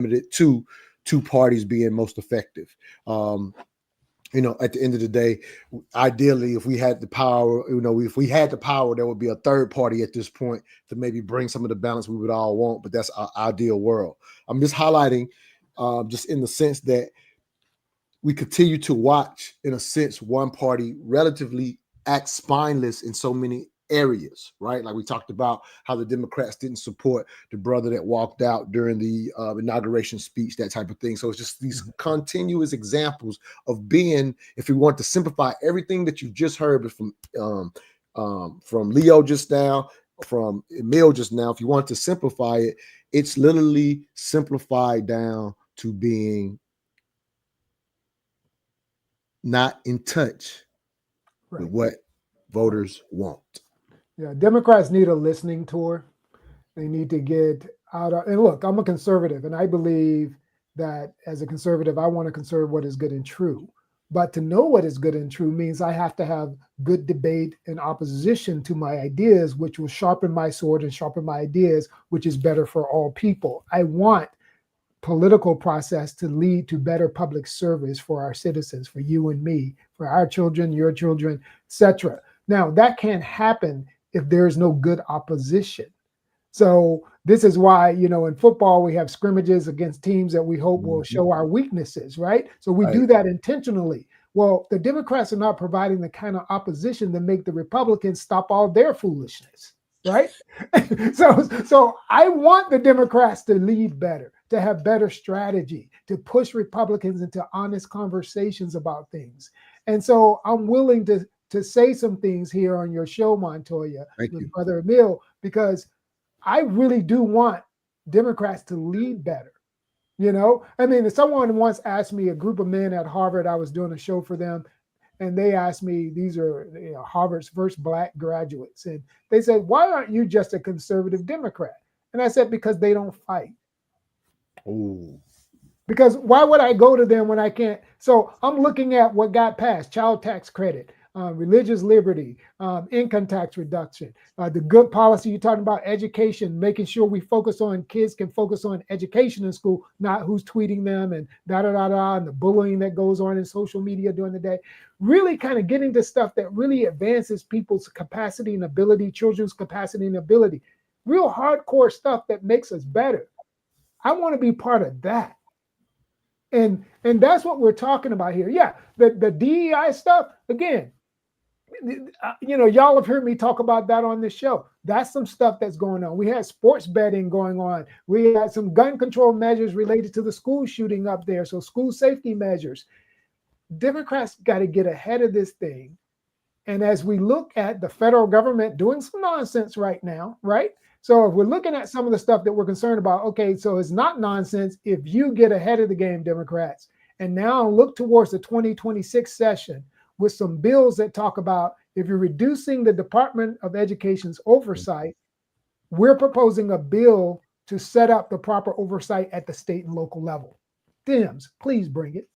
limited to two parties being most effective. At the end of the day, ideally, if we had the power, if we had the power, there would be a third party at this point to maybe bring some of the balance we would all want. But that's our ideal world. I'm just highlighting, just in the sense that we continue to watch, in a sense, one party relatively act spineless in so many areas, right? Like we talked about how the Democrats didn't support the brother that walked out during the inauguration speech, that type of thing. So it's just these continuous examples of being, if we want to simplify everything that you just heard from Leo just now, from Emil just now, if you want to simplify it, it's literally simplified down to being not in touch with what voters want. Yeah, Democrats need a listening tour. They need to get out of, and look, I'm a conservative, and I believe that as a conservative, I want to conserve what is good and true. But to know what is good and true means I have to have good debate and opposition to my ideas, which will sharpen my sword and sharpen my ideas, which is better for all people. I want political process to lead to better public service for our citizens, for you and me, for our children, your children, etc. Now, that can't happen if there is no good opposition. So this is why, in football, we have scrimmages against teams that we hope will show our weaknesses, right? So we do that intentionally. Well, the Democrats are not providing the kind of opposition to make the Republicans stop all their foolishness, right? So I want the Democrats to lead better, to have better strategy, to push Republicans into honest conversations about things. And so I'm willing to say some things here on your show, Montoya, with Brother Emil, because I really do want Democrats to lead better. If someone once asked me, a group of men at Harvard, I was doing a show for them, and they asked me, these are Harvard's first Black graduates, and they said, why aren't you just a conservative Democrat? And I said, because they don't fight. Ooh. Because why would I go to them when I can't? So I'm looking at what got passed: child tax credit, religious liberty, income tax reduction, the good policy you're talking about, education, making sure we focus on kids can focus on education in school, not who's tweeting them and and the bullying that goes on in social media during the day. Really kind of getting to stuff that really advances people's capacity and ability, children's capacity and ability. Real hardcore stuff that makes us better. I want to be part of that. And that's what we're talking about here. Yeah, the DEI stuff, again, y'all have heard me talk about that on this show. That's some stuff that's going on. We had sports betting going on. We had some gun control measures related to the school shooting up there. So school safety measures. Democrats got to get ahead of this thing. And as we look at the federal government doing some nonsense right now, right? So if we're looking at some of the stuff that we're concerned about, okay, so it's not nonsense if you get ahead of the game, Democrats, and now look towards the 2026 session with some bills that talk about, if you're reducing the Department of Education's oversight, we're proposing a bill to set up the proper oversight at the state and local level. Dems, please bring it.